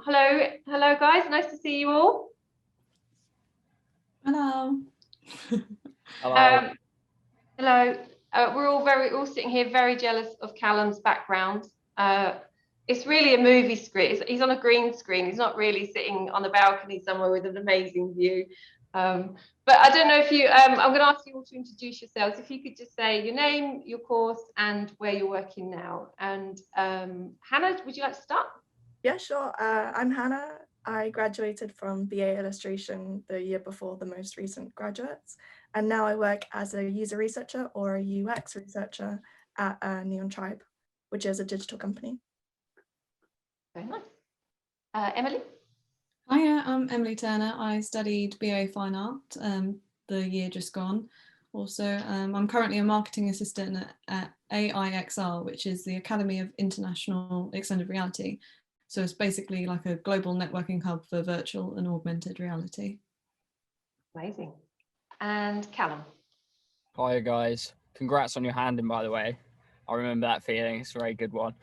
Hello guys, nice to see you all. Hello. Hello. Hello. We're all sitting here very jealous of Callum's background. It's really a movie screen. He's on a green screen. He's not really sitting on a balcony somewhere with an amazing view. But I don't know if you, I'm going to ask you all to introduce yourselves. If you could just say your name, your course, and where you're working now. And Hannah, would you like to start? Yeah, sure. I'm Hannah. I graduated from BA Illustration the year before the most recent graduates, and now I work as a user researcher or a UX researcher at Neon Tribe, which is a digital company. Very nice. Emily? Hiya, I'm Emily Turner. I studied BA Fine Art the year just gone. Also, I'm currently a marketing assistant at AIXR, which is the Academy of International Extended Reality. So it's basically like a global networking hub for virtual and augmented reality. Amazing. And Callum? Hiya guys. Congrats on your handing, by the way. I remember that feeling. It's a very good one.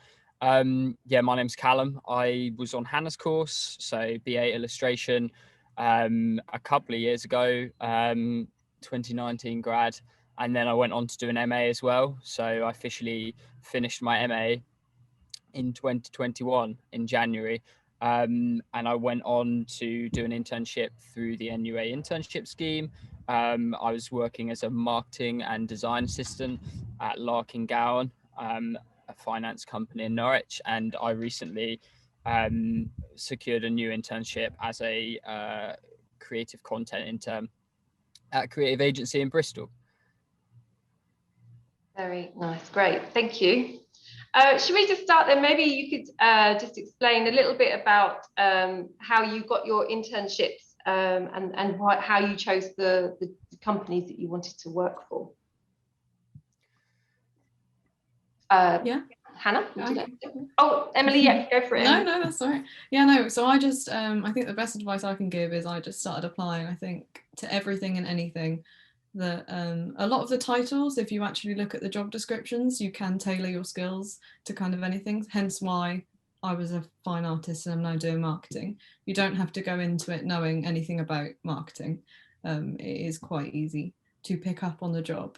Yeah, my name's Callum. I was on Hannah's course, so BA Illustration, a couple of years ago, 2019 grad, and then I went on to do an MA as well. So I officially finished my MA in 2021 in January, and I went on to do an internship through the NUA internship scheme. I was working as a marketing and design assistant at Larkin Gowan, a finance company in Norwich, and I recently secured a new internship as a creative content intern at a creative agency in Bristol. Very nice, great, thank you. Should we just start then? Maybe you could just explain a little bit about how you got your internships and how you chose the companies that you wanted to work for. Yeah. Hannah, would you like to? Oh, Emily, yeah, go for it. No, that's all right. Yeah, no, so I just, I think the best advice I can give is I just started applying, I think, to everything and anything. That a lot of the titles, if you actually look at the job descriptions, you can tailor your skills to kind of anything, hence why I was a fine artist and I'm now doing marketing. You don't have to go into it knowing anything about marketing. It is quite easy to pick up on the job.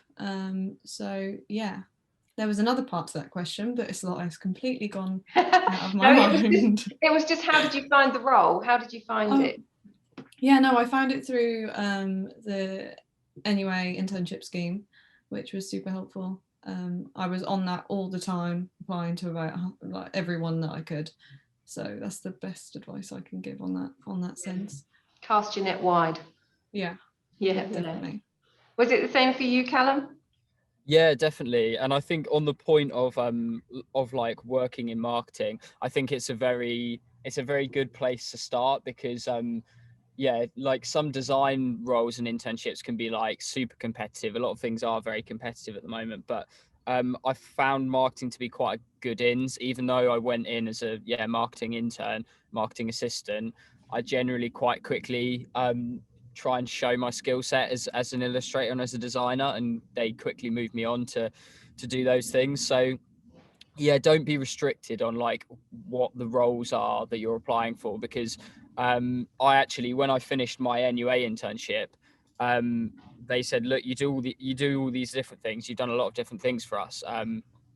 So yeah, there was another part to that question, but it's completely gone out of my mind. It was just how did you find the role? How did you find it? Yeah, no, I found it through the NUA internship scheme, which was super helpful. I was on that all the time, applying to about like everyone that I could. So that's the best advice I can give on that sense. Cast your net wide. Yeah. Yeah, definitely. Was it the same for you, Callum? Yeah, definitely. And I think on the point of like working in marketing, I think it's a very good place to start because yeah, like some design roles and internships can be like super competitive. A lot of things are very competitive at the moment, but I found marketing to be quite a good ins, even though I went in as a marketing intern, marketing assistant. I generally quite quickly try and show my skill set as an illustrator and as a designer, and they quickly move me on to do those things. So yeah, don't be restricted on like what the roles are that you're applying for, because I actually, when I finished my NUA internship, they said, look, you do all these different things. You've done a lot of different things for us.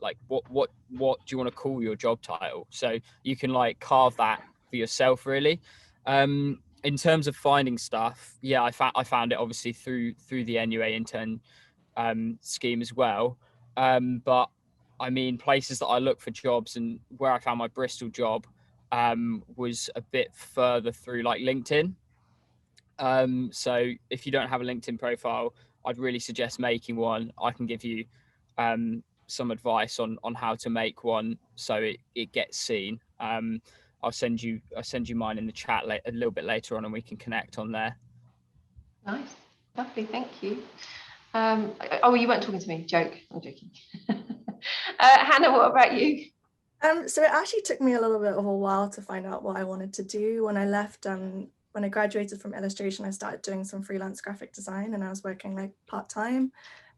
Like what do you want to call your job title? So you can like carve that for yourself, really. In terms of finding stuff, yeah, I found it obviously through the NUA intern scheme as well. But I mean, places that I look for jobs and where I found my Bristol job was a bit further through like LinkedIn. So if you don't have a LinkedIn profile, I'd really suggest making one. I can give you some advice on how to make one so it gets seen. I'll send you mine in the chat a little bit later on, and we can connect on there. Nice, lovely, thank you. Oh, you weren't talking to me. Joke. I'm joking. Hannah, what about you? So it actually took me a little bit of a while to find out what I wanted to do. When I left, when I graduated from illustration, I started doing some freelance graphic design, and I was working like part-time.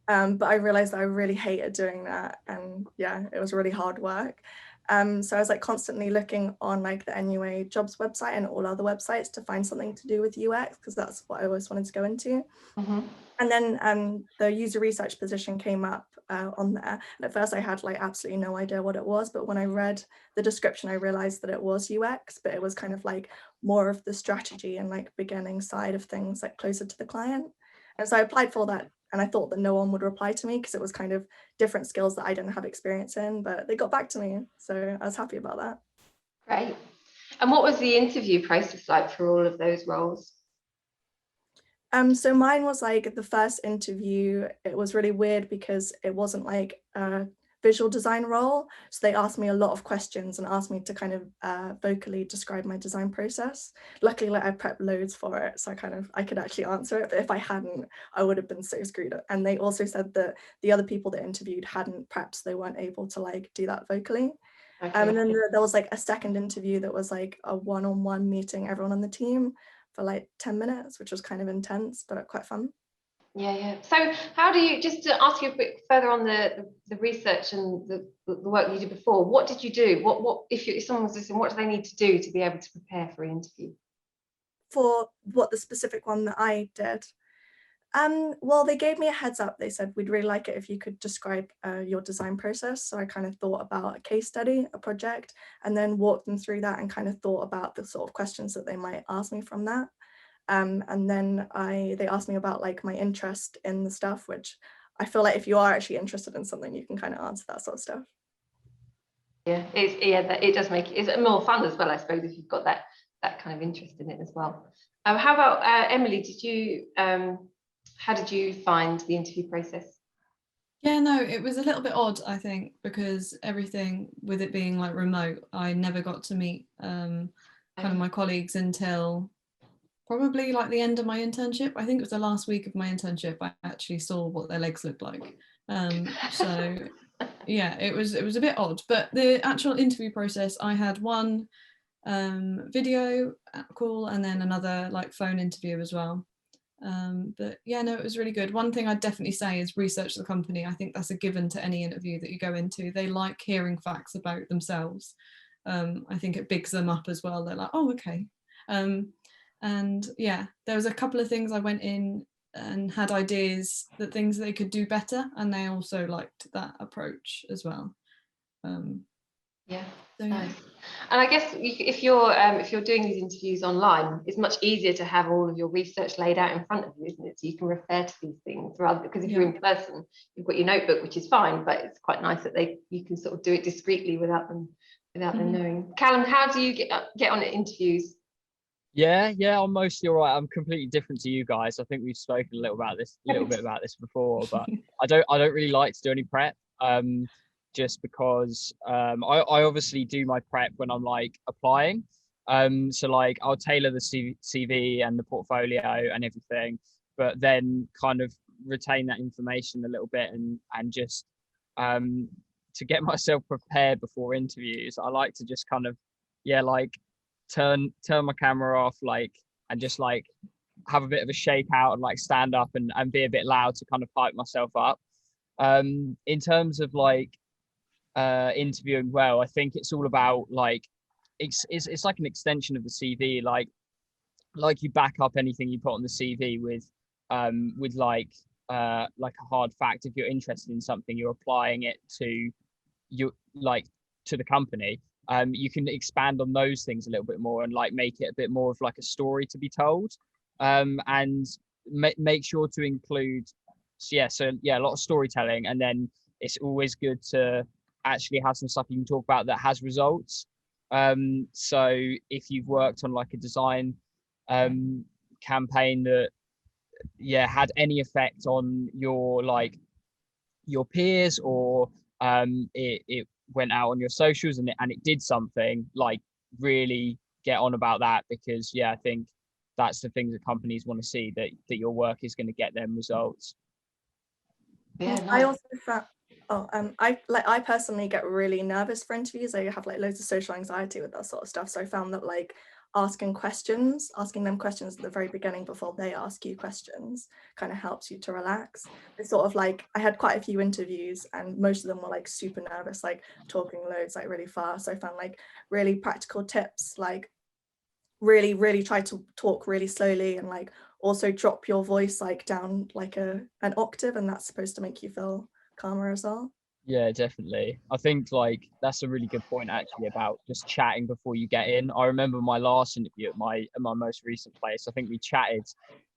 But I realized that I really hated doing that, and yeah, it was really hard work. So I was like constantly looking on like the NUA jobs website and all other websites to find something to do with UX, because that's what I always wanted to go into. And then the user research position came up on there. And at first I had like absolutely no idea what it was, but when I read the description, I realized that it was UX, but it was kind of like more of the strategy and like beginning side of things, like closer to the client. And so I applied for that, and I thought that no one would reply to me because it was kind of different skills that I didn't have experience in, but they got back to me. So I was happy about that. Great. And what was the interview process like for all of those roles? So mine was like the first interview. It was really weird because it wasn't like a visual design role. So they asked me a lot of questions and asked me to kind of vocally describe my design process. Luckily, like I prepped loads for it, so I could actually answer it. But if I hadn't, I would have been so screwed up. And they also said that the other people that interviewed hadn't prepped, so they weren't able to like do that vocally. Okay. And then there was like a second interview that was like a one-on-one meeting everyone on the team for like 10 minutes, which was kind of intense, but quite fun. Yeah. So how do you, just to ask you a bit further on the research and the work you did before, what did you do? What if someone was listening, what do they need to do to be able to prepare for an interview? For what the specific one that I did? Well, they gave me a heads up. They said, we'd really like it if you could describe your design process. So I kind of thought about a case study, a project, and then walked them through that and kind of thought about the sort of questions that they might ask me from that. And then they asked me about like my interest in the stuff, which I feel like if you are actually interested in something, you can kind of answer that sort of stuff. Yeah, it does make it more fun as well, I suppose, if you've got that kind of interest in it as well. How about Emily? How did you find the interview process? Yeah, no, it was a little bit odd, I think, because everything with it being like remote, I never got to meet kind of my colleagues until probably like the end of my internship. I think it was the last week of my internship I actually saw what their legs looked like. So yeah, it was a bit odd, but the actual interview process, I had one video call and then another like phone interview as well. But yeah, no, it was really good. One thing I'd definitely say is research the company. I think that's a given to any interview that you go into. They like hearing facts about themselves. I think it bigs them up as well. They're like, oh, okay. And yeah, there was a couple of things I went in and had ideas that things they could do better, and they also liked that approach as well. Yeah. So, nice. And I guess if you're doing these interviews online, it's much easier to have all of your research laid out in front of you, isn't it? So you can refer to these things rather, because if you're in person, you've got your notebook, which is fine, but it's quite nice that you can sort of do it discreetly without them knowing. Callum, how do you get on at interviews? Yeah, I'm mostly all right. I'm completely different to you guys. I think we've spoken a little bit about this before, but I don't really like to do any prep. Just because I obviously do my prep when I'm like applying. So like I'll tailor the CV and the portfolio and everything, but then kind of retain that information a little bit and just to get myself prepared before interviews. I like to just kind of like turn my camera off, like, and just like have a bit of a shake out and like stand up and be a bit loud to kind of hype myself up. In terms of like interviewing well, I think it's all about like it's like an extension of the CV, like you back up anything you put on the CV with like a hard fact. If you're interested in something, you're applying it to the company. You can expand on those things a little bit more and like make it a bit more of like a story to be told, and make sure to include a lot of storytelling. And then it's always good to actually have some stuff you can talk about that has results. So if you've worked on like a design campaign that had any effect on your peers, or it went out on your socials and it did something, like really get on about that, because I think that's the thing that companies want to see, that your work is going to get them results. Nice. I also found I personally get really nervous for interviews. I have like loads of social anxiety with that sort of stuff. So I found that like asking them questions at the very beginning before they ask you questions kind of helps you to relax. It's sort of like, I had quite a few interviews and most of them were like super nervous, like talking loads, like really fast. So I found like really practical tips, like really try to talk really slowly, and like also drop your voice like down like an octave, and that's supposed to make you feel calmer as well. Yeah, definitely. I think like that's a really good point actually about just chatting before you get in. I remember my last interview at my most recent place. I think we chatted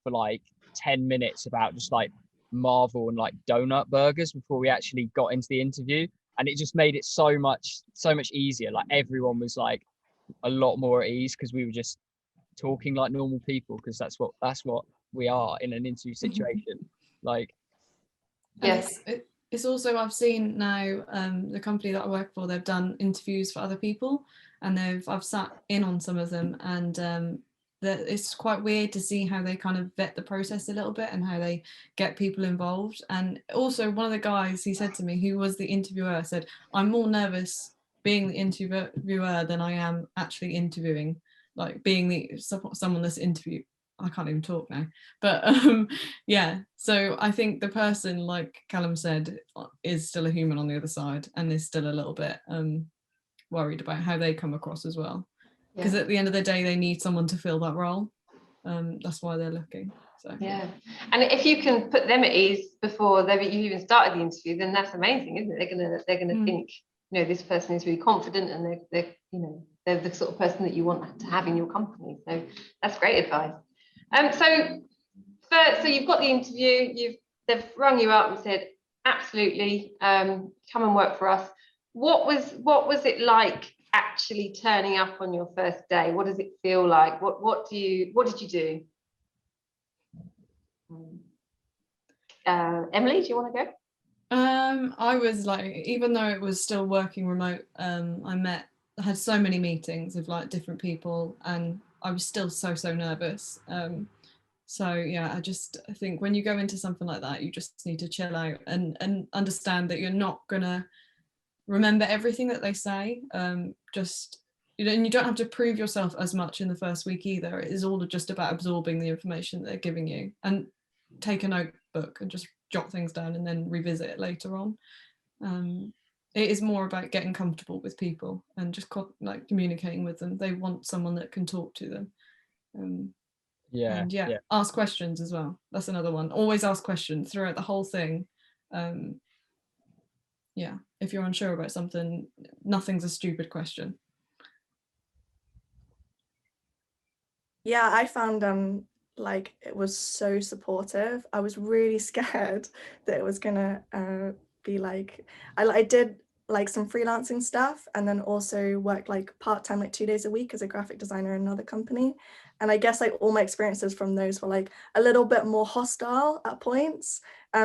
for like 10 minutes about just like Marvel and like donut burgers before we actually got into the interview. And it just made it so much easier. Like everyone was like a lot more at ease because we were just talking like normal people, because that's what we are in an interview situation. Like, and Yes. it's also, I've seen now, the company that I work for, they've done interviews for other people, and I've sat in on some of them, and it's quite weird to see how they kind of vet the process a little bit and how they get people involved. And also one of the guys, he said to me, who was the interviewer, said, I'm more nervous being the interviewer than I am actually interviewing, like being someone that's interviewed. I can't even talk now, but yeah, so I think the person, like Callum said, is still a human on the other side and is still a little bit worried about how they come across as well, because at the end of the day they need someone to fill that role. That's why they're looking. So yeah, and if you can put them at ease before you even started the interview, then that's amazing, isn't it? They're gonna think, you know, this person is really confident, and they're you know, they're the sort of person that you want to have in your company. So that's great advice. So you've got the interview, they've rung you up and said, absolutely, come and work for us. What was it like actually turning up on your first day? What does it feel like? What did you do? Emily, do you want to go? I was like, even though it was still working remote, I had so many meetings with like different people, and I was still so nervous. So yeah, I think when you go into something like that, you just need to chill out and understand that you're not gonna remember everything that they say. Just, you know, and you don't have to prove yourself as much in the first week either. It is all just about absorbing the information that they're giving you, and take a notebook and just jot things down and then revisit it later on. It is more about getting comfortable with people and just like communicating with them. They want someone that can talk to them. And ask questions as well. That's another one. Always ask questions throughout the whole thing. If you're unsure about something, nothing's a stupid question. Yeah, I found like it was so supportive. I was really scared that it was gonna be like, I did like some freelancing stuff, and then also worked like part-time, like 2 days a week as a graphic designer in another company. And I guess like all my experiences from those were like a little bit more hostile at points.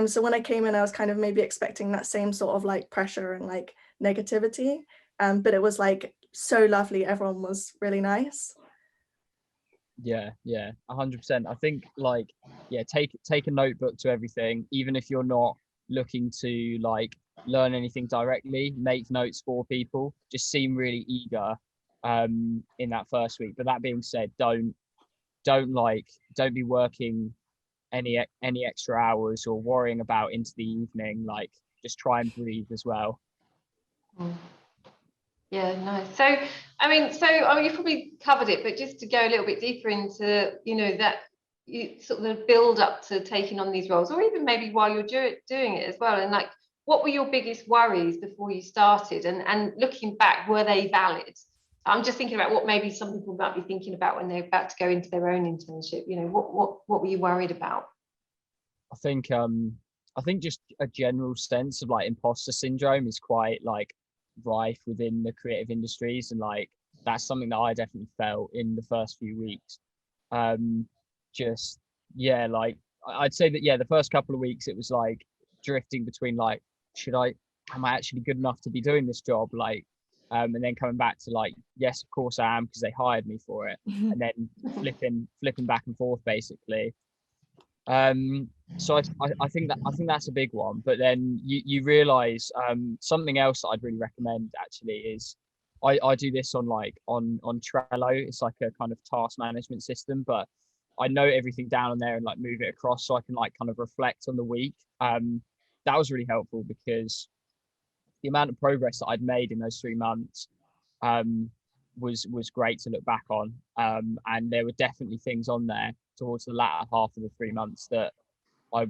So when I came in, I was kind of maybe expecting that same sort of like pressure and like negativity. But it was like so lovely. Everyone was really nice. Yeah, 100%. I think like, take a notebook to everything, even if you're not looking to like learn anything directly. Make notes for people. Just seem really eager in that first week. But that being said, don't be working any extra hours or worrying about into the evening. Like, just try and breathe as well. Yeah, nice. So you probably covered it, but just to go a little bit deeper into, you know, that sort of the build up to taking on these roles, or even maybe while you're doing it as well, and like, what were your biggest worries before you started, and looking back, were they valid? I'm just thinking about what maybe some people might be thinking about when they're about to go into their own internship. You know, what were you worried about? I think just a general sense of like imposter syndrome is quite like rife within the creative industries, and like that's something that I definitely felt in the first few weeks. Like I'd say that the first couple of weeks it was like drifting between like, am I actually good enough to be doing this job, like, and then coming back to like, yes, of course I am, because they hired me for it, and then flipping back and forth basically. So I think that's a big one. But then you realize something else that I'd really recommend actually is I do this on on Trello. It's like a kind of task management system, but I note everything down on there and like move it across so I can like kind of reflect on the week. That was really helpful because the amount of progress that I'd made in those 3 months um, was great to look back on. And there were definitely things on there towards the latter half of the 3 months that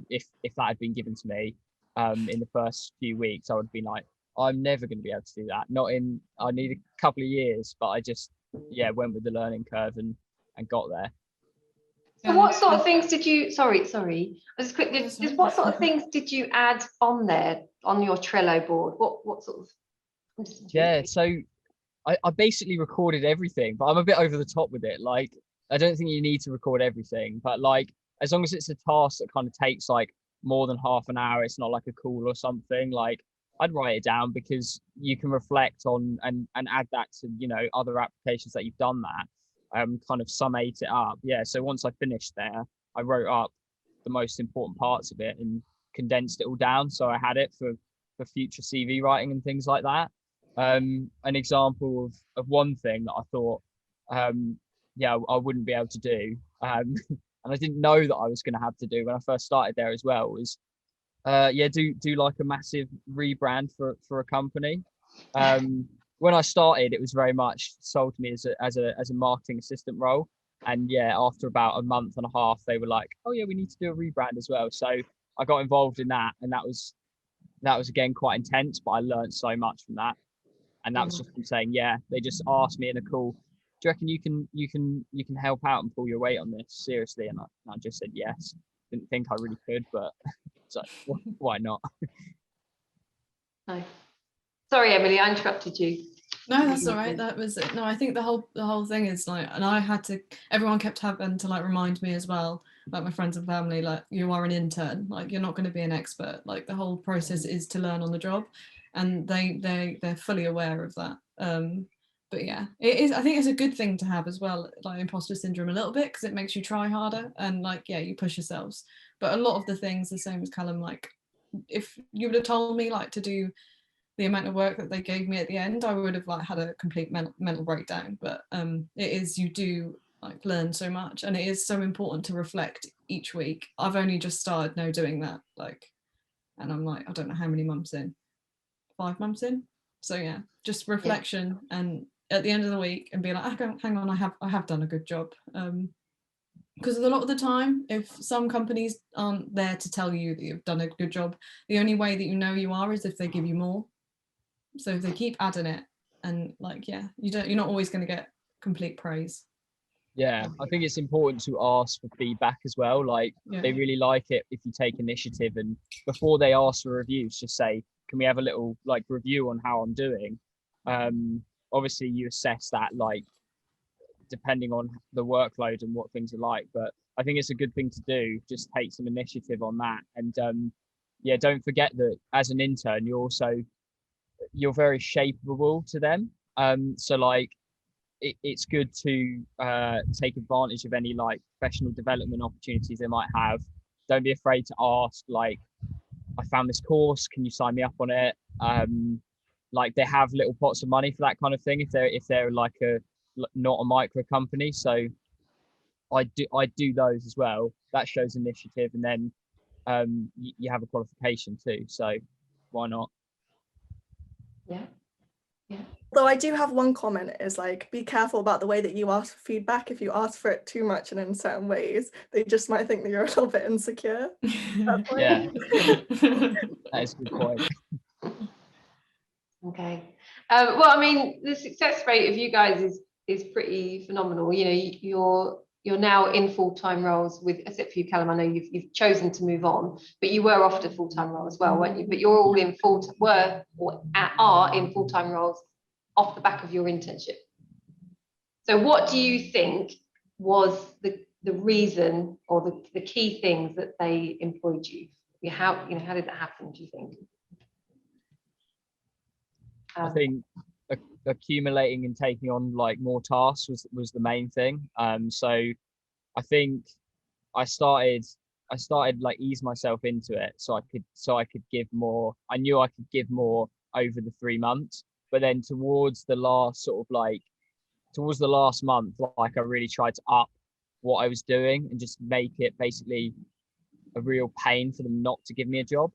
if that had been given to me in the first few weeks, I would have been like, I'm never going to be able to do that. Not in, I need a couple of years, but I just, yeah, went with the learning curve and got there. So what sort of things did you, sorry, just quickly, That's just right. what sort of things did you add on there on your Trello board? What sort of, I'm just Yeah, intrigued. so I basically recorded everything, but I'm a bit over the top with it. Like, I don't think you need to record everything, but like, as long as it's a task that kind of takes like more than half an hour, it's not like a call or something, like I'd write it down because you can reflect on and add that to, you know, other applications that you've done that, kind of summate it up. Yeah. So once I finished there, I wrote up the most important parts of it and condensed it all down. So I had it for future CV writing and things like that. An example of one thing that I thought, yeah, I wouldn't be able to do, and I didn't know that I was going to have to do when I first started there as well, was yeah, do like a massive rebrand for a company. When I started, it was very much sold to me as a marketing assistant role, and yeah, after about a month and a half, they were like, oh yeah, we need to do a rebrand as well. So I got involved in that, and that was again quite intense, but I learned so much from that. And that was just from saying, yeah, they just asked me in a call, do you reckon you can help out and pull your weight on this seriously? And I just said yes. Didn't think I really could, but so why not? No. Sorry, Emily, I interrupted you. No, that's all right. That was it. No, I think the whole thing is like, and I had to. Everyone kept having to like remind me as well, like my friends and family, like you are an intern, like you're not going to be an expert. Like the whole process is to learn on the job, and they're fully aware of that. But yeah, it is. I think it's a good thing to have as well, like imposter syndrome a little bit because it makes you try harder and like yeah, you push yourselves. But a lot of the things, the same as Callum, like if you would have told me like to do the amount of work that they gave me at the end, I would have like had a complete mental breakdown. But it is, you do like learn so much, and it is so important to reflect each week. I've only just started now doing that, like, and I'm like, I don't know how many months in, 5 months in. So yeah, just reflection, and at the end of the week, and be like, hang on, I have done a good job. Because a lot of the time, if some companies aren't there to tell you that you've done a good job, the only way that you know you are is if they give you more. So if they keep adding it, and like yeah, you're not always going to get complete praise. Yeah, I think it's important to ask for feedback as well. Like Yeah. they really like it if you take initiative, and before they ask for reviews, just say, can we have a little like review on how I'm doing? Obviously you assess that like depending on the workload and what things are like, but I think it's a good thing to do. Just take some initiative on that, and yeah, don't forget that as an intern, you're very shapeable to them. So like it's good to take advantage of any like professional development opportunities they might have. Don't be afraid to ask, like, I found this course, can you sign me up on it? Like they have little pots of money for that kind of thing if they're like not a micro company. So I do those as well. That shows initiative, and then you have a qualification too. So why not? Yeah. Though I do have one comment is like, be careful about the way that you ask for feedback. If you ask for it too much and in certain ways, they just might think that you're a little bit insecure. Yeah, that is a good point. Okay. Well, I mean, the success rate of you guys is pretty phenomenal. You know, you're now in full-time roles with, except for you, Callum. I know you've chosen to move on, but you were offered a full-time role as well, weren't you? But you're all in are in full-time roles off the back of your internship. So, what do you think was the reason or the key things that they employed you? How did that happen? Do you think? I think accumulating and taking on like more tasks was the main thing. So I think I started like ease myself into it so I could give more. I knew I could give more over the 3 months. but then towards the last month, like I really tried to up what I was doing and just make it basically a real pain for them not to give me a job.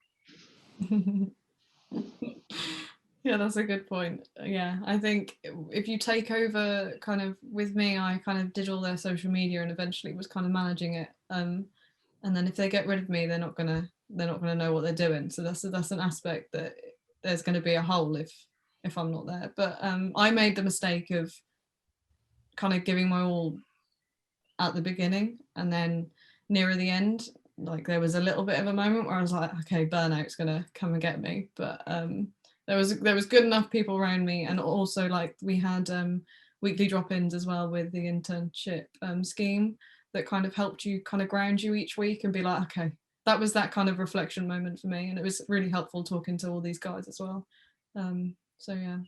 Yeah, that's a good point. Yeah, I think if you take over, kind of with me, I kind of did all their social media and eventually was kind of managing it. And then if they get rid of me, they're not gonna know what they're doing. So that's an aspect that there's going to be a hole if I'm not there. But I made the mistake of kind of giving my all at the beginning, and then nearer the end, like there was a little bit of a moment where I was like, okay, burnout's gonna come and get me. But there was good enough people around me, and also like we had weekly drop-ins as well with the internship scheme that kind of helped you kind of ground you each week and be like, okay, that was that kind of reflection moment for me, and it was really helpful talking to all these guys as well. So yeah.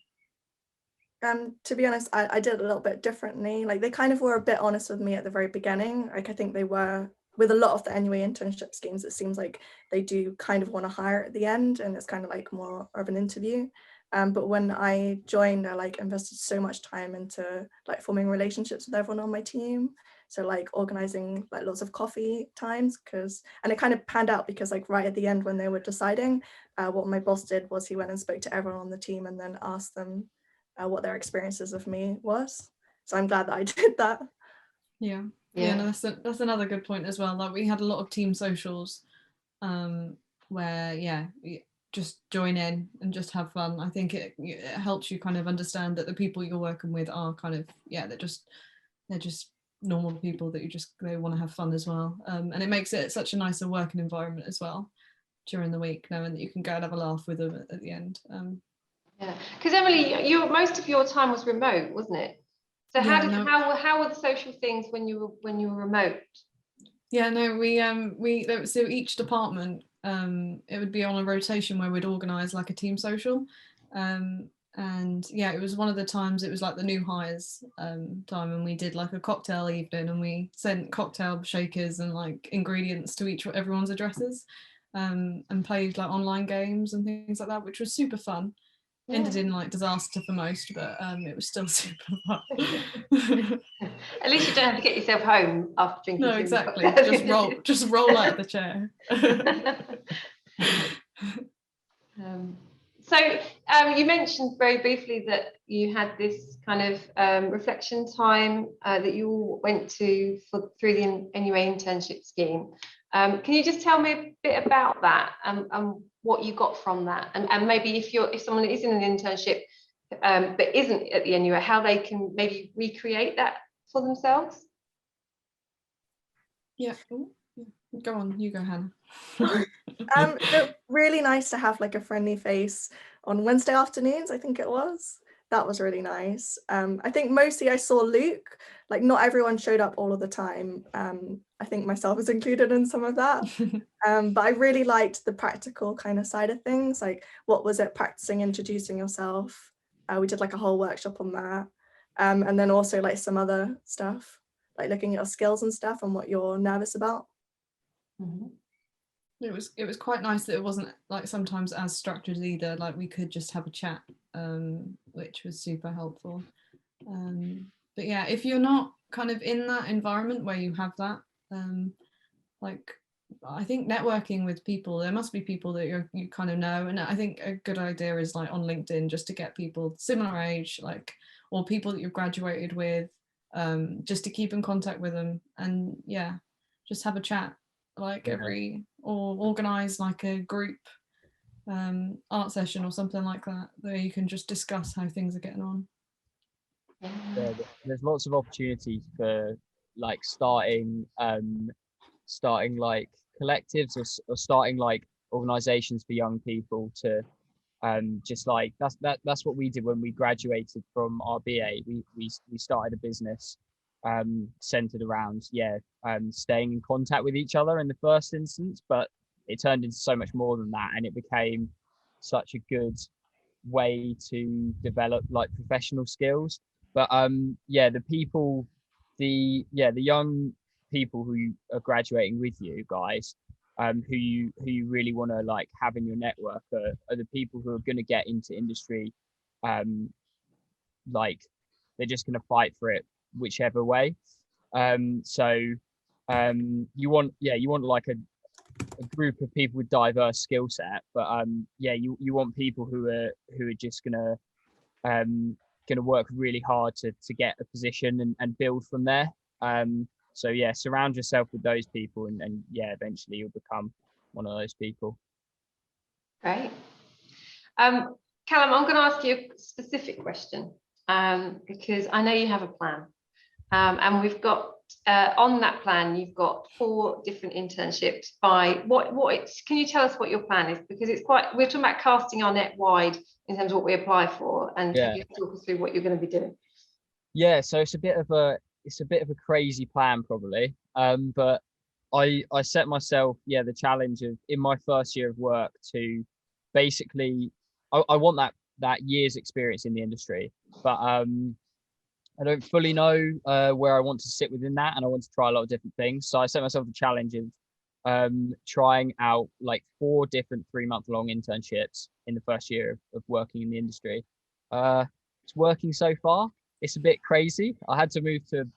To be honest, I did a little bit differently. Like they kind of were a bit honest with me at the very beginning. Like I think they were with a lot of the NUA internship schemes. It seems like they do kind of want to hire at the end, and it's kind of like more of an interview. But when I joined, I like invested so much time into like forming relationships with everyone on my team. So like organizing like lots of coffee times, and it kind of panned out because like right at the end when they were deciding, what my boss did was he went and spoke to everyone on the team and then asked them what their experiences of me was. So I'm glad that I did that. Yeah. No, that's another good point as well. Like we had a lot of team socials where just join in and just have fun. I think it helps you kind of understand that the people you're working with are kind of they're just normal people that they want to have fun as well, and it makes it such a nicer working environment as well during the week, knowing that you can go and have a laugh with them at the end. Because Emily, most of your time was remote, wasn't it? So how were the social things when you were remote? Yeah, no, so each department, it would be on a rotation where we'd organise like a team social, and it was one of the times it was like the new hires time, and we did like a cocktail evening, and we sent cocktail shakers and like ingredients to everyone's addresses, and played like online games and things like that, which was super fun. Ended in like disaster for most, but it was still super fun. At least you don't have to get yourself home after drinking. No, exactly. Just roll out of the chair. So you mentioned very briefly that you had this kind of reflection time that you all went to through the NUA internship scheme. Can you just tell me a bit about that and what you got from that, and maybe if someone is in an internship but isn't at the NUA, how they can maybe recreate that for themselves? Yeah. Go on, you go, Hannah. So really nice to have like a friendly face on Wednesday afternoons, I think it was. That was really nice. I think mostly I saw Luke. Like not everyone showed up all of the time. I think myself is included in some of that. But I really liked the practical kind of side of things. Like what was it, practicing introducing yourself? We did like a whole workshop on that. And then also like some other stuff, like looking at your skills and stuff and what you're nervous about. Mm-hmm. It was quite nice that it wasn't like sometimes as structured either. Like we could just have a chat, which was super helpful. But yeah, if you're not kind of in that environment where you have that, like I think networking with people, there must be people that you kind of know, and I think a good idea is like on LinkedIn just to get people similar age, like, or people that you've graduated with, just to keep in contact with them, and just have a chat like or organize like a group art session or something like that where you can just discuss how things are getting on. Yeah, there's lots of opportunities for like starting like collectives or starting like organizations for young people to just like that's what we did when we graduated from our BA. We started a business centered around staying in contact with each other in the first instance, but it turned into so much more than that, and it became such a good way to develop like professional skills. But the young people who are graduating with you guys, who you really want to like have in your network are the people who are going to get into industry like they're just going to fight for it whichever way. So you want like a group of people with diverse skill set, but you want people who are just gonna work really hard to get a position and build from there. So yeah, surround yourself with those people, and yeah, eventually you'll become one of those people. Great. Callum, I'm going to ask you a specific question because I know you have a plan, and we've got on that plan you've got 4 different internships. By can you tell us what your plan is? Because we're talking about casting our net wide in terms of what we apply for, and Yeah. if you can talk us through what you're going to be doing. Yeah, so it's a bit of a crazy plan probably, but I set myself the challenge of, in my first year of work, to basically I want that year's experience in the industry, but I don't fully know where I want to sit within that, and I want to try a lot of different things. So I set myself the challenge of trying out like 4 different 3-month-long internships in the first year of working in the industry. It's working so far. It's a bit crazy. I had to move to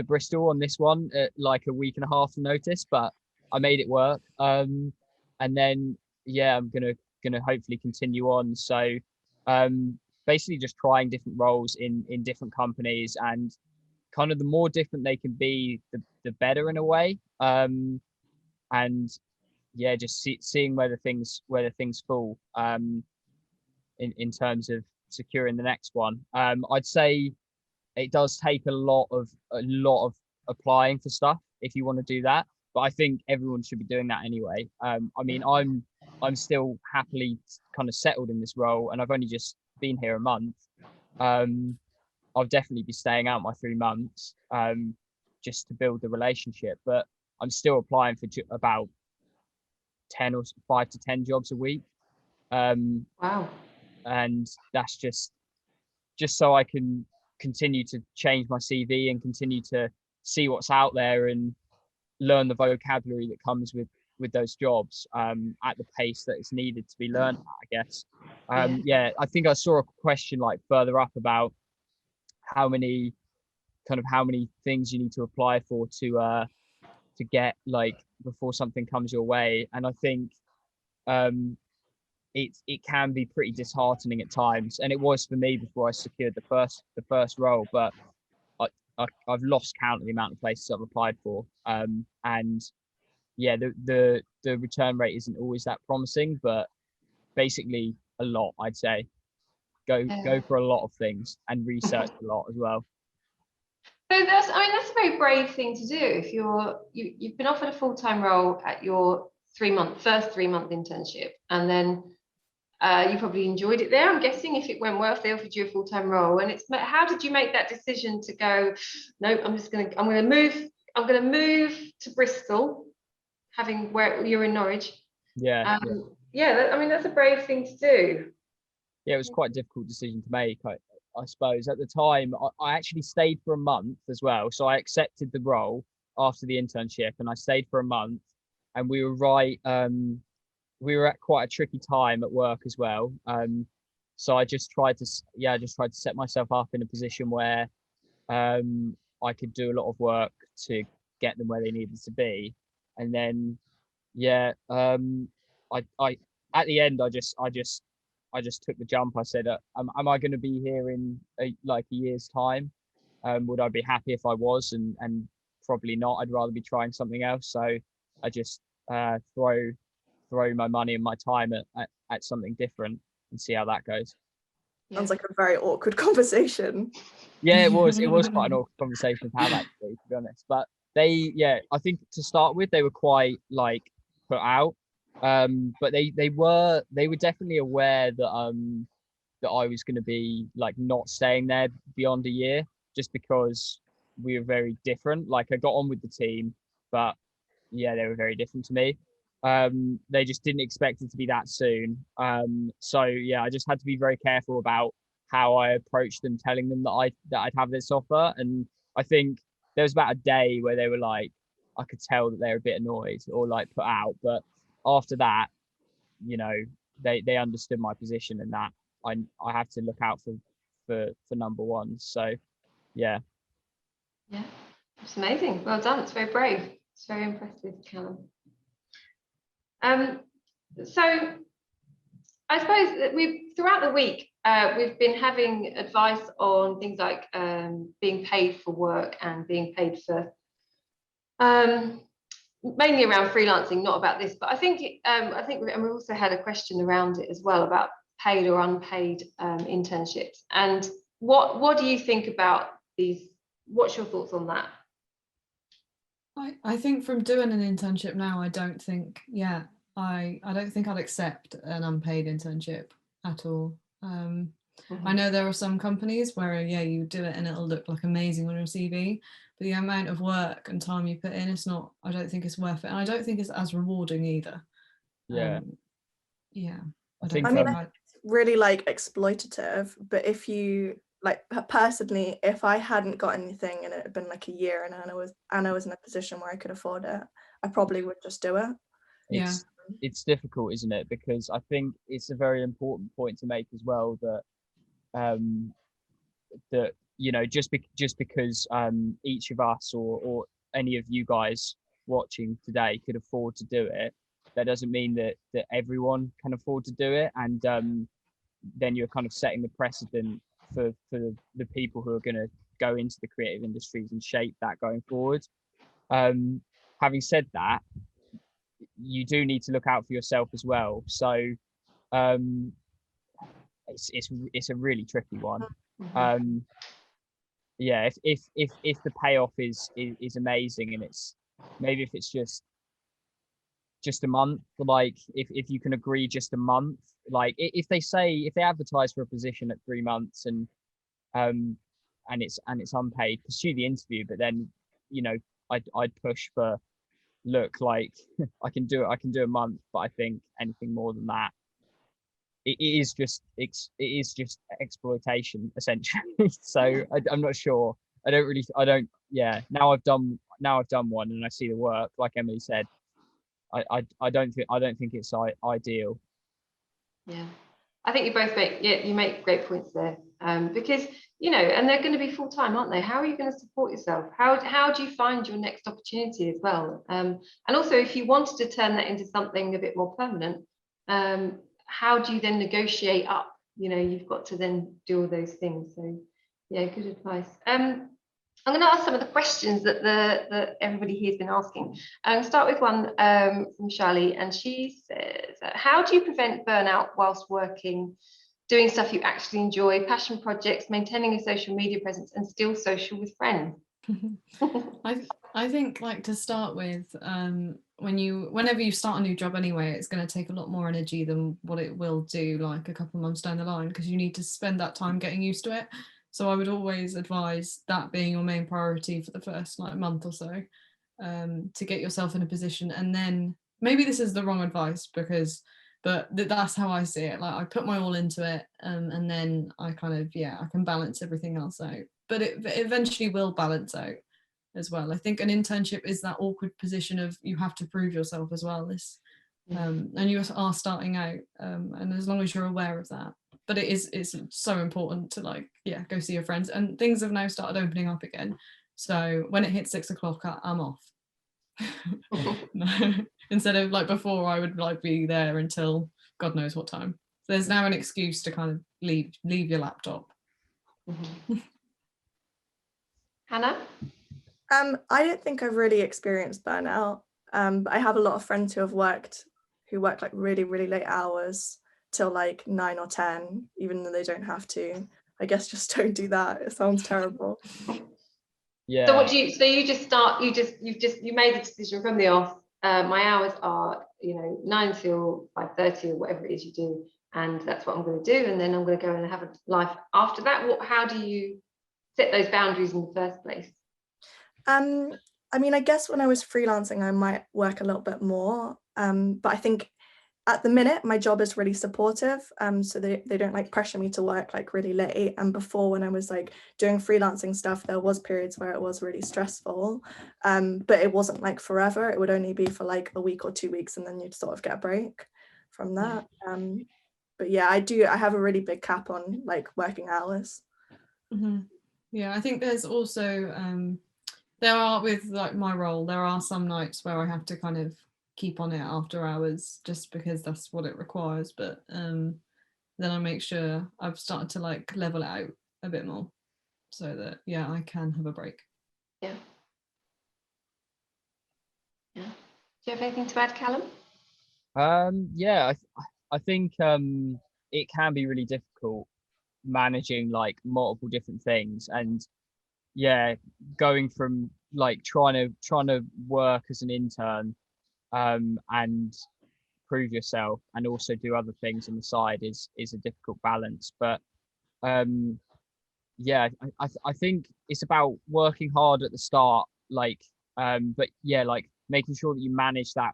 Bristol on this one at like a week and a half notice, but I made it work. And then I'm gonna hopefully continue on. So basically just trying different roles in different companies, and kind of the more different they can be, the better in a way. And just seeing where the things fall in terms of securing the next one. I'd say it does take a lot of applying for stuff if you want to do that, but I think everyone should be doing that anyway. I mean, I'm still happily kind of settled in this role, and I've only just been here a month. I'll definitely be staying out my 3 months just to build the relationship, but I'm still applying for about 10 or 5 to 10 jobs a week. Wow. And that's just so I can continue to change my CV and continue to see what's out there and learn the vocabulary that comes with those jobs at the pace that it's needed to be learned at, I guess. I think I saw a question like further up about how many things you need to apply for to get, like, before something comes your way. And I think it can be pretty disheartening at times, and it was for me before I secured the first role. But I've lost count of the amount of places I've applied for, and the return rate isn't always that promising, but basically a lot, I'd say. Go for a lot of things and research a lot as well. So that's a very brave thing to do. If you've been offered a full-time role at your first 3-month internship, and then you probably enjoyed it there, I'm guessing. If it went well, if they offered you a full-time role, and how did you make that decision to go, nope, I'm gonna move to Bristol, where you're in Norwich? That's a brave thing to do. Yeah, it was quite a difficult decision to make, I suppose. At the time, I actually stayed for a month as well. So I accepted the role after the internship, and I stayed for a month, and we were at quite a tricky time at work as well. So I just tried to set myself up in a position where I could do a lot of work to get them where they needed to be. And then I at the end I just took the jump. I said, am I going to be here in a year's time? Would I be happy if I was? And probably not. I'd rather be trying something else. So I just throw my money and my time at something different and see how that goes. Sounds like a very awkward conversation. Yeah, it was quite an awkward conversation to have, actually, to be honest. But I think to start with, they were quite put out. But they were definitely aware that that I was going to be not staying there beyond a year, just because we were very different. I got on with the team, but they were very different to me. They just didn't expect it to be that soon. So I just had to be very careful about how I approached them, telling them that I'd have this offer. And I think there was about a day where they were I could tell that they were a bit annoyed or put out. But after that, they understood my position, and that I have to look out for number one. So yeah. Yeah, it's amazing. Well done. It's very brave. It's very impressive, Callum. So I suppose that throughout the week, we've been having advice on things like being paid for work and being paid for mainly around freelancing, not about this, but I think and we also had a question around it as well about paid or unpaid internships. And what do you think about these? What's your thoughts on that? I think from doing an internship now, I don't think I'd accept an unpaid internship at all. I know there are some companies where you do it and it'll look like amazing on your CV, but the amount of work and time you put in, I don't think it's worth it, and I don't think it's as rewarding either. Yeah. I think it's really like exploitative, but if you like, personally, if I hadn't got anything and it had been like a year and Anna was in a position where I could afford it, I probably would just do it. It's difficult, isn't it? Because I think it's a very important point to make as well, that that just because each of us or any of you guys watching today could afford to do it, that doesn't mean that everyone can afford to do it. And then you're kind of setting the precedent for the people who are going to go into the creative industries and shape that going forward. Having said that, you do need to look out for yourself as well. So it's a really tricky one. If the payoff is amazing, and it's maybe if it's just a month, like if you can agree just a month, like if they advertise for a position at 3 months and it's unpaid, pursue the interview. But then I'd push for, look, like I can do a month, but I think anything more than that, it is just exploitation essentially. So I'm not sure. Now I've done one and I see the work, like Emily said, I don't think it's ideal. Yeah, I think you make great points there, because and they're going to be full time, aren't they? How are you going to support yourself? How do you find your next opportunity as well? And also, if you wanted to turn that into something a bit more permanent, how do you then negotiate up? You've got to then do all those things. So yeah, good advice. I'm going to ask some of the questions that everybody here has been asking. I'm going to start with one from Charlie, and she says, how do you prevent burnout whilst working, doing stuff you actually enjoy, passion projects, maintaining a social media presence, and still social with friends? I think, like, to start with, whenever you start a new job anyway, it's going to take a lot more energy than what it will do like a couple of months down the line, because you need to spend that time getting used to it. So I would always advise that being your main priority for the first month or so, to get yourself in a position. And then maybe this is the wrong advice, but that's how I see it. Like, I put my all into it, and then I kind of I can balance everything else out. But it eventually will balance out as well. I think an internship is that awkward position of you have to prove yourself as well. And you are starting out, and as long as you're aware of that. But it's so important to go see your friends, and things have now started opening up again. So when it hits 6 o'clock, I'm off. Instead of before, I would be there until God knows what time. So there's now an excuse to kind of leave your laptop. Hannah? I don't think I've really experienced burnout, but I have a lot of friends who work like really, really late hours till 9 or 10, even though they don't have to. I guess just don't do that. It sounds terrible. Yeah. So you made the decision from the off. My hours are 9 till 5:30 or whatever it is you do, and that's what I'm going to do, and then I'm going to go and have a life after that. How do you set those boundaries in the first place? I mean, I guess when I was freelancing, I might work a little bit more, but I think at the minute my job is really supportive, so they don't pressure me to work really late. And before, when I was doing freelancing stuff, there was periods where it was really stressful, but it wasn't forever. It would only be for a week or 2 weeks, and then you'd sort of get a break from that. But yeah, I have a really big cap on like working hours. Yeah, I think there's also there are, with like my role, there are some nights where I have to kind of keep on it after hours just because that's what it requires, but then I make sure I've started to like level it out a bit more so that I can have a break. Yeah. Do you have anything to add, Callum? I think it can be really difficult managing like multiple different things, and going from like trying to work as an intern and prove yourself and also do other things on the side is a difficult balance. But I think it's about working hard at the start, like but like making sure that you manage that,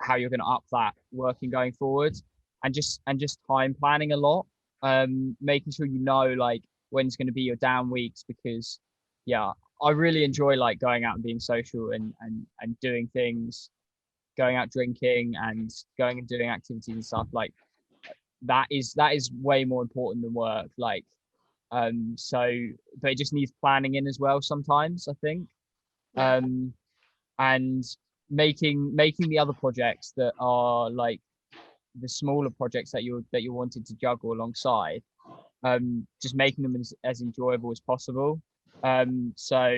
how you're going to up that working going forward, and just time planning a lot, making sure you know like when's going to be your down weeks, because I really enjoy like going out and being social and doing things, going out drinking and going and doing activities and stuff. Like that is way more important than work, like so, but it just needs planning in as well sometimes, I think. And making the other projects that are like the smaller projects that you're wanting to juggle alongside, just making them as enjoyable as possible. So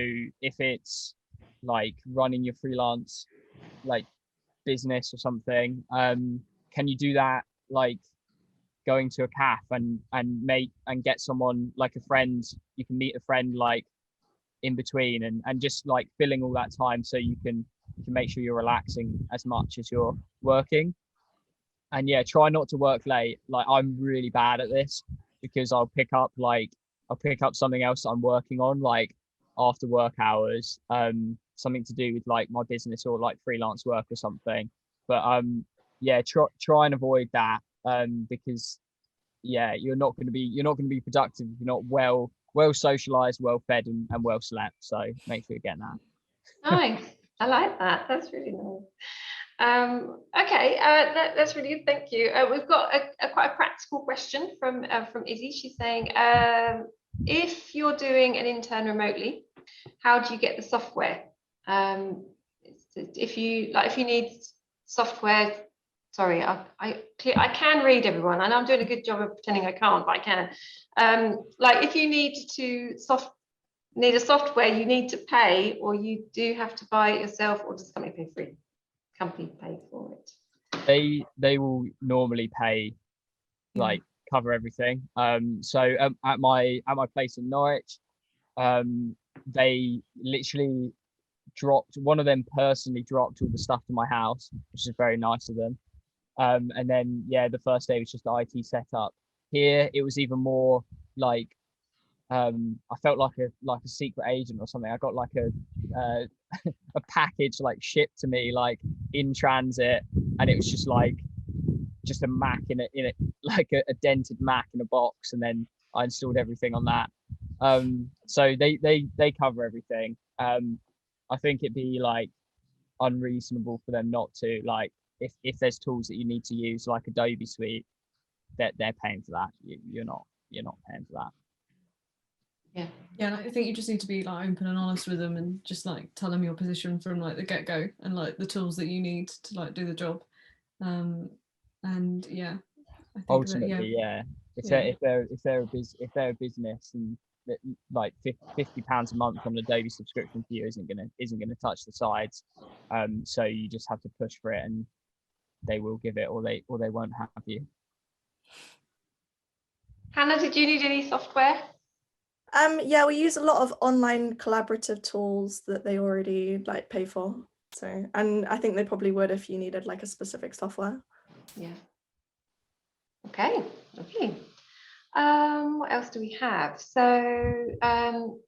if it's like running your freelance like business or something, can you do that like going to a cafe and get someone like a friend, you can meet a friend like in between, and just like filling all that time so you can make sure you're relaxing as much as you're working. And try not to work late. Like I'm really bad at this because I'll pick up something else that I'm working on like after work hours, something to do with like my business or like freelance work or something. But try and avoid that, because you're not going to be productive if you're not well socialized, well fed, and well slept. So make sure you're getting that. Nice. I like that. That's really nice. Okay, that's really good. Thank you. We've got quite a practical question from Izzy. She's saying, if you're doing an intern remotely, how do you get the software? If you need software. Sorry, I can read, everyone. I know I'm doing a good job of pretending I can't, but I can. Like if you need a software, you need to pay, or you do have to buy it yourself, or does company pay free? Company pay for it? They will normally pay, like cover everything. So at my place in Norwich, they literally one of them personally dropped all the stuff to my house, which is very nice of them. And then the first day was just the IT setup. Here it was even more like I felt like a secret agent or something. I got like a package like shipped to me like in transit, and it was just a Mac in it like a dented Mac in a box, and then I installed everything on that. So they cover everything. I think it'd be like unreasonable for them not to, like if there's tools that you need to use like Adobe Suite, that they're paying for that. You're not paying for that. Yeah, I think you just need to be like open and honest with them, and just like tell them your position from like the get-go, and like the tools that you need to like do the job. And I think ultimately, if they're a business, and that like £50 a month on Adobe subscription for you isn't gonna touch the sides. So you just have to push for it, and they will give it, or they won't have you. Hannah, did you need any software? We use a lot of online collaborative tools that they already like pay for. So, and I think they probably would if you needed like a specific software. Yeah. Okay, lovely. What else do we have? So,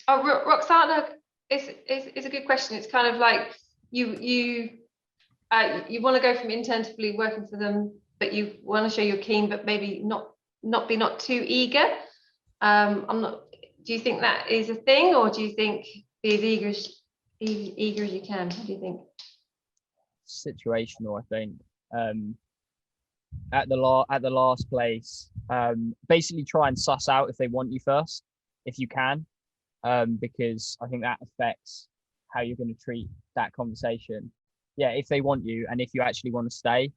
Roxana is a good question. It's kind of like you want to go from intern to fully working for them, but you want to show you're keen, but maybe not be too eager. Do you think that is a thing, or do you think be as eager as you can? What do you think? Situational, I think. at the last place, basically try and suss out if they want you first, if you can, because I think that affects how you're going to treat that conversation. Yeah, if they want you and if you actually want to stay,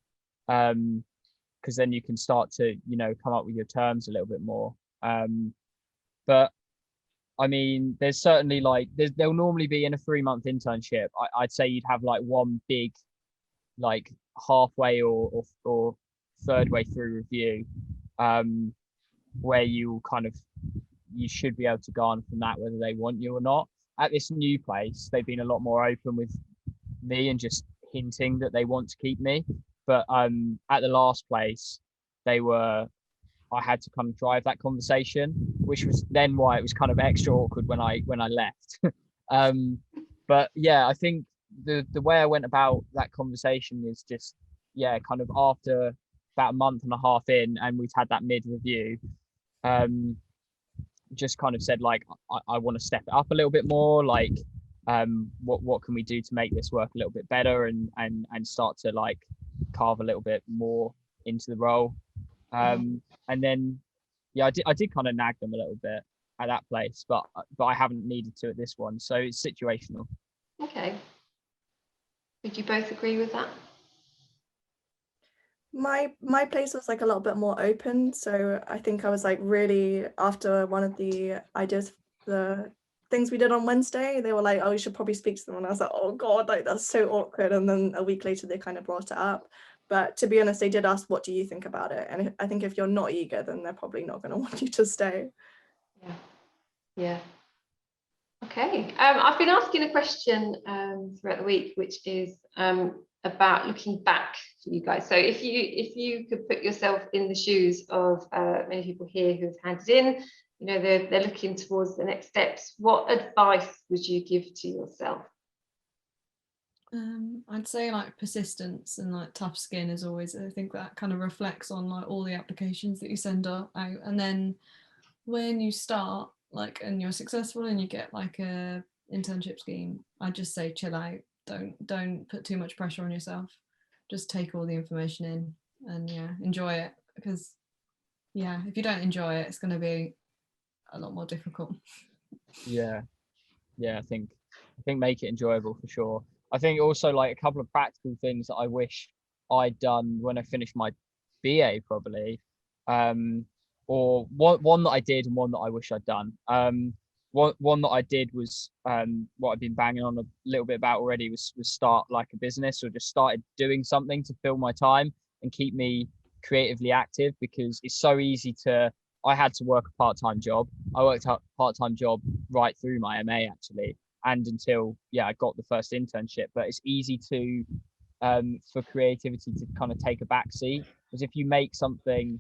because then you can start to, you know, come up with your terms a little bit more. But I mean, there's certainly like there'll normally be in a 3-month internship. I'd say you'd have like one big, like halfway or third way through review, where you should be able to garner from that whether they want you or not. At this new place, they've been a lot more open with me and just hinting that they want to keep me. But at the last place, I had to kind of drive that conversation, which was then why it was kind of extra awkward when I left. But yeah, I think the way I went about that conversation is just, yeah, kind of after about a month and a half in, and we'd had that mid review, just kind of said like, I want to step it up a little bit more, like what can we do to make this work a little bit better and start to like carve a little bit more into the role. And then yeah, I did kind of nag them a little bit at that place, but I haven't needed to at this one, so it's situational. Okay, would you both agree with that? My place was like a little bit more open, so I think I was like really, after one of the ideas, the things we did on Wednesday, they were like, oh, you should probably speak to them, and I was like, oh god, like that's so awkward. And then a week later they kind of brought it up, but to be honest, they did ask, what do you think about it? And I think if you're not eager, then they're probably not going to want you to stay. Yeah. Okay, I've been asking a question throughout the week, which is about looking back for you guys. So if you could put yourself in the shoes of many people here who have handed in, you know, they're looking towards the next steps, what advice would you give to yourself? I'd say like persistence and like tough skin as always. I think that kind of reflects on like all the applications that you send out, and then when you start like and you're successful and you get like a internship scheme, I just say chill out. Don't put too much pressure on yourself. Just take all the information in and yeah, enjoy it, because yeah, if you don't enjoy it, it's going to be a lot more difficult. Yeah, I think make it enjoyable for sure. I think also like a couple of practical things that I wish I'd done when I finished my BA probably, or one that I did and one that I wish I'd done. One that I did was what I've been banging on a little bit about already was start like a business, or just started doing something to fill my time and keep me creatively active, because it's so easy to, I had to work a part-time job. I worked a part-time job right through my MA actually, and until I got the first internship. But it's easy to for creativity to kind of take a back seat, because if you make something,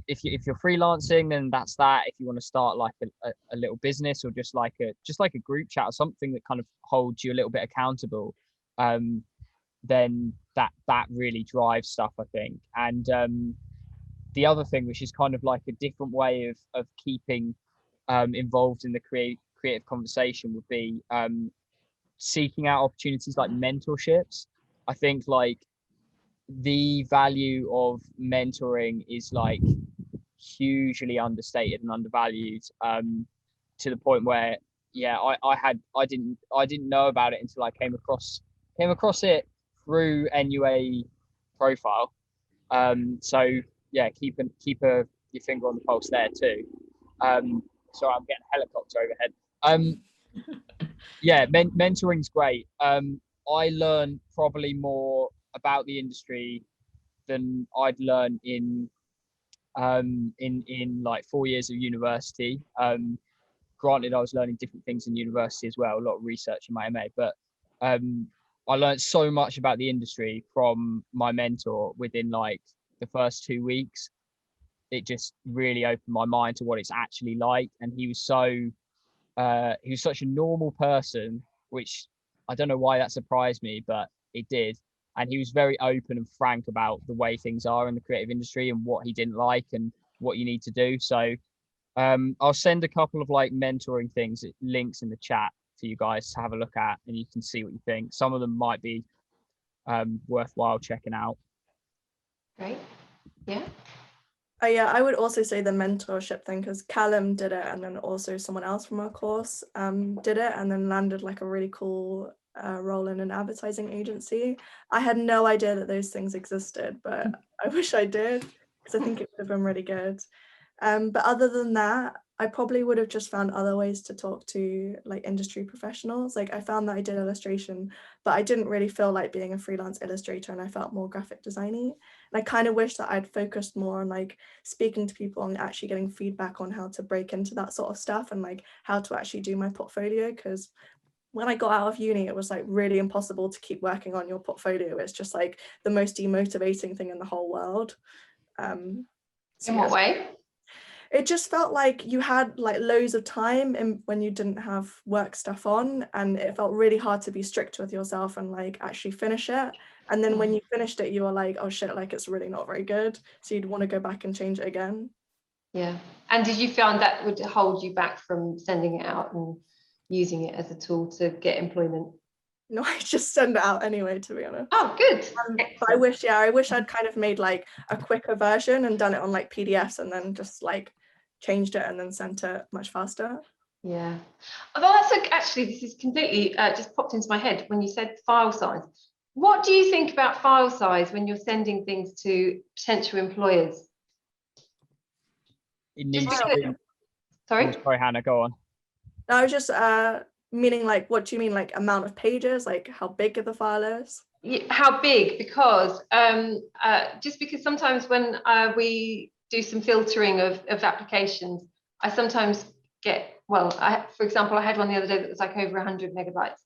if you're freelancing, then that's that. If you want to start like a little business, or just like a group chat or something that kind of holds you a little bit accountable, then that really drives stuff, I think. And the other thing, which is kind of like a different way of keeping involved in the creative conversation, would be seeking out opportunities like mentorships. I think like the value of mentoring is like hugely understated and undervalued, to the point where I didn't know about it until I came across it through NUA profile. So yeah, keep your finger on the pulse there too. So I'm getting a helicopter overhead. Yeah, mentoring's great. I learned probably more about the industry than I'd learned in like 4 years of university. Granted, I was learning different things in university as well, a lot of research in my MA, but I learned so much about the industry from my mentor within like the first 2 weeks. It just really opened my mind to what it's actually like. And he was such a normal person, which I don't know why that surprised me, but it did. And he was very open and frank about the way things are in the creative industry and what he didn't like and what you need to do. So I'll send a couple of like mentoring things, links in the chat for you guys to have a look at, and you can see what you think. Some of them might be worthwhile checking out. Great. Yeah. Yeah, I would also say the mentorship thing, because Callum did it, and then also someone else from our course did it, and then landed like a really cool role in an advertising agency. I had no idea that those things existed, but I wish I did, because I think it would have been really good. But other than that, I probably would have just found other ways to talk to like industry professionals. Like I found that I did illustration, but I didn't really feel like being a freelance illustrator, and I felt more graphic designy. And I kind of wish that I'd focused more on like speaking to people and actually getting feedback on how to break into that sort of stuff and like how to actually do my portfolio. Because when I got out of uni, it was like really impossible to keep working on your portfolio. It's just like the most demotivating thing in the whole world. In what way? It just felt like you had like loads of time when you didn't have work stuff on, and it felt really hard to be strict with yourself and like actually finish it. And then when you finished it, you were like, oh shit, like it's really not very good, so you'd want to go back and change it again. Yeah. And did you find that would hold you back from sending it out and using it as a tool to get employment? No, I just send it out anyway, to be honest. Oh, good. But I wish I'd kind of made like a quicker version and done it on like PDFs, and then just like changed it and then sent it much faster. Yeah. Although actually, this is completely just popped into my head when you said file size. What do you think about file size when you're sending things to potential employers? It needs Just to because- be. Sorry? Oh, sorry, Hannah, go on. I was just meaning like, what do you mean, like amount of pages, like how big the file is? How big? Because just because sometimes when we do some filtering of applications, I sometimes get, well, for example, I had one the other day that was like over 100 megabytes,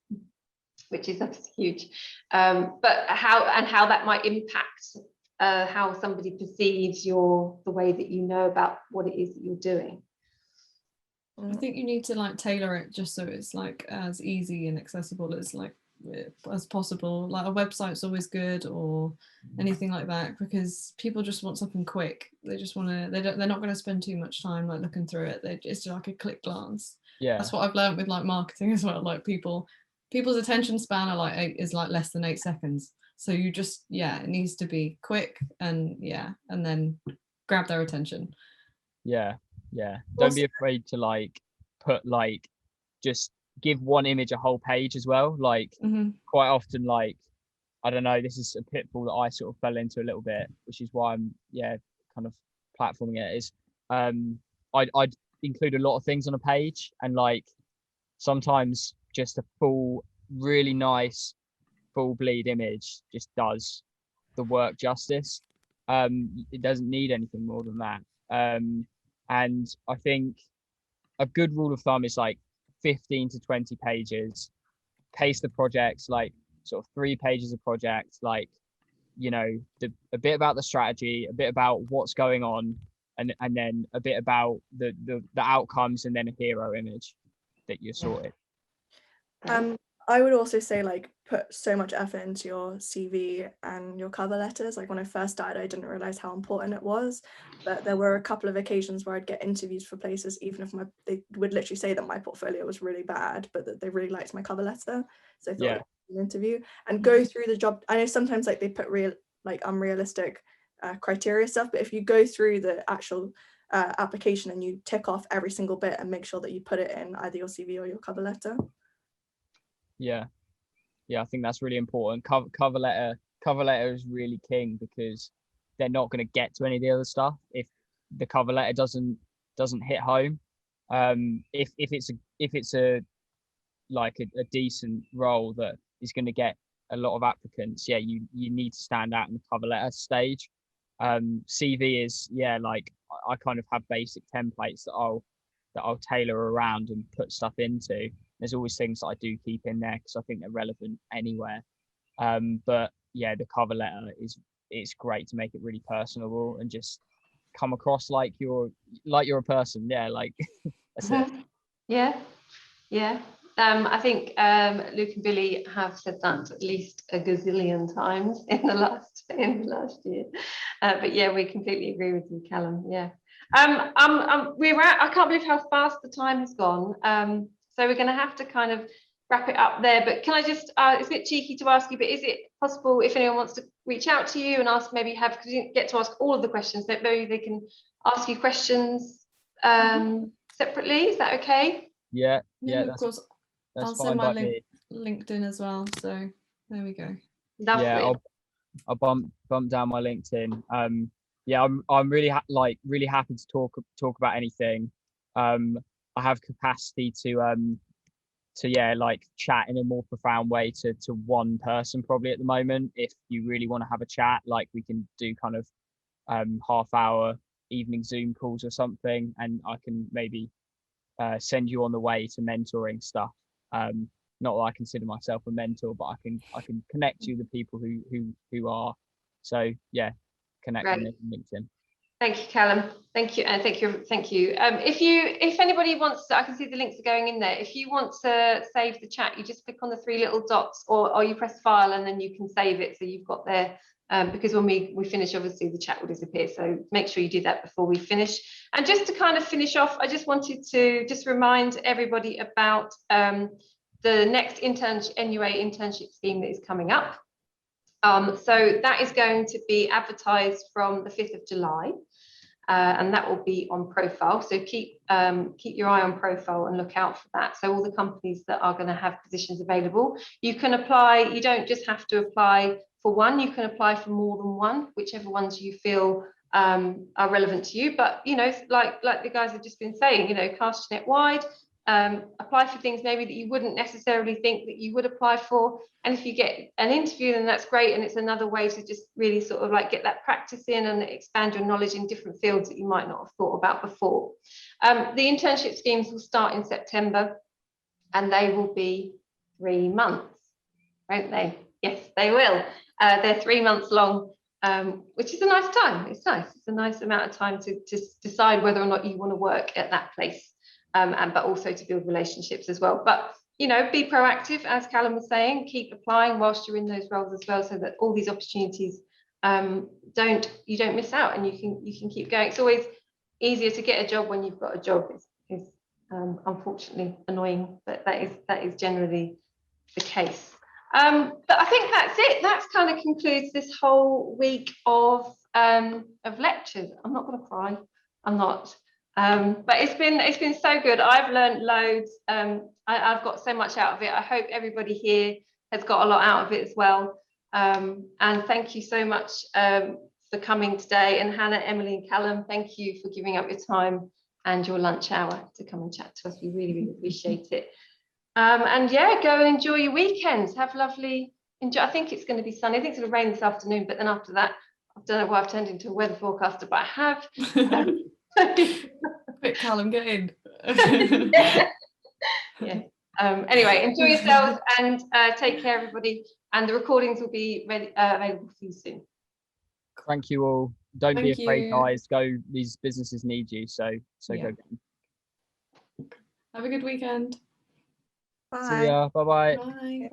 which is obviously huge. But how that might impact how somebody perceives the way that you know about what it is that you're doing. I think you need to like tailor it just so it's like as easy and accessible as possible. Like a website's always good or anything like that, because people just want something quick. They just want to. They're not going to spend too much time like looking through it. It's just like a quick glance. Yeah, that's what I've learned with like marketing as well. Like people's attention span is like less than 8 seconds. So you just it needs to be quick and then grab their attention. Yeah. Don't be afraid to like put like just give one image a whole page as well. Like quite often, like I don't know, this is a pitfall that I sort of fell into a little bit, which is why I'm kind of platforming it. Is I'd include a lot of things on a page, and like sometimes just a full, really nice full bleed image just does the work justice. It doesn't need anything more than that. And I think a good rule of thumb is like 15 to 20 pages. Pace the projects like sort of 3 pages a project, like, you know, a bit about the strategy, a bit about what's going on, and then a bit about the outcomes, and then a hero image that you're sorted. I would also say like put so much effort into your CV and your cover letters. Like when I first started, I didn't realize how important it was, but there were a couple of occasions where I'd get interviews for places, even if they would literally say that my portfolio was really bad, but that they really liked my cover letter. So I thought it was an interview, and go through the job. I know sometimes like they put unrealistic criteria stuff, but if you go through the actual application and you tick off every single bit and make sure that you put it in either your CV or your cover letter. Yeah, I think that's really important. Cover letter is really king, because they're not going to get to any of the other stuff if the cover letter doesn't hit home. If it's a like a decent role that is going to get a lot of applicants, you need to stand out in the cover letter stage. CV is like I kind of have basic templates that I'll tailor around and put stuff into. There's always things that I do keep in there because I think they're relevant anywhere. But the cover letter it's great to make it really personable and just come across like you're a person. Like that's it. Yeah. I think Luke and Billy have said that at least a gazillion times in the last year. But we completely agree with you, Callum. Yeah. I can't believe how fast the time has gone. So we're going to have to kind of wrap it up there. But can I just, it's a bit cheeky to ask you, but is it possible if anyone wants to reach out to you and ask, maybe because you didn't get to ask all of the questions, that maybe they can ask you questions separately? Is that okay? Yeah, Of course. that's I'll fine send my by LinkedIn as well. So there we go. Lovely. Yeah, I'll bump down my LinkedIn. Yeah, I'm really really happy to talk about anything. I have capacity to yeah, like chat in a more profound way to one person probably at the moment. If you really want to have a chat, like we can do kind of half-hour evening Zoom calls or something, and I can maybe send you on the way to mentoring stuff. Not that I consider myself a mentor, but I can connect you with people who are. So yeah, connect with me on LinkedIn. Thank you, Callum. Thank you, and thank you. If anybody wants to, I can see the links are going in there. If you want to save the chat, you just click on the 3 little dots, or you press file, and then you can save it. So you've got there. Because when we finish, obviously the chat will disappear. So make sure you do that before we finish. And just to kind of finish off, I just wanted to just remind everybody about the next NUA internship scheme that is coming up. So that is going to be advertised from the 5th of July. And that will be on Profile. So keep your eye on Profile and look out for that. So all the companies that are going to have positions available, you can apply. You don't just have to apply for one. You can apply for more than one, whichever ones you feel are relevant to you. But you know, like the guys have just been saying, you know, cast your net wide. Apply for things maybe that you wouldn't necessarily think that you would apply for, and if you get an interview, then that's great, and it's another way to just really sort of like get that practice in and expand your knowledge in different fields that you might not have thought about before. The internship schemes will start in September, and they will be 3 months, won't they? Yes, they will. They're 3 months long, which is a nice time. It's nice. It's a nice amount of time to just decide whether or not you want to work at that place. But also to build relationships as well. But you know, be proactive, as Callum was saying. Keep applying whilst you're in those roles as well, so that all these opportunities you don't miss out, and you can keep going. It's always easier to get a job when you've got a job. Is unfortunately annoying, but that is generally the case. But I think that's it. That kind of concludes this whole week of lectures. I'm not going to cry. I'm not. But it's been so good. I've learned loads. I've got so much out of it. I hope everybody here has got a lot out of it as well. And thank you so much for coming today. And Hannah, Emily, and Callum, thank you for giving up your time and your lunch hour to come and chat to us. We really, really appreciate it. And yeah, go and enjoy your weekends. Have lovely. Enjoy. I think it's going to be sunny. I think it's going to rain this afternoon. But then after that, I don't know why I've turned into a weather forecaster, but I have. Quick, Callum, get in. Yeah. Anyway, enjoy yourselves and take care, everybody. And the recordings will be ready, available for you soon. Thank you all. Don't be afraid, guys. Go. These businesses need you. So yeah. Go. Have a good weekend. Bye. See ya. Bye-bye. Bye.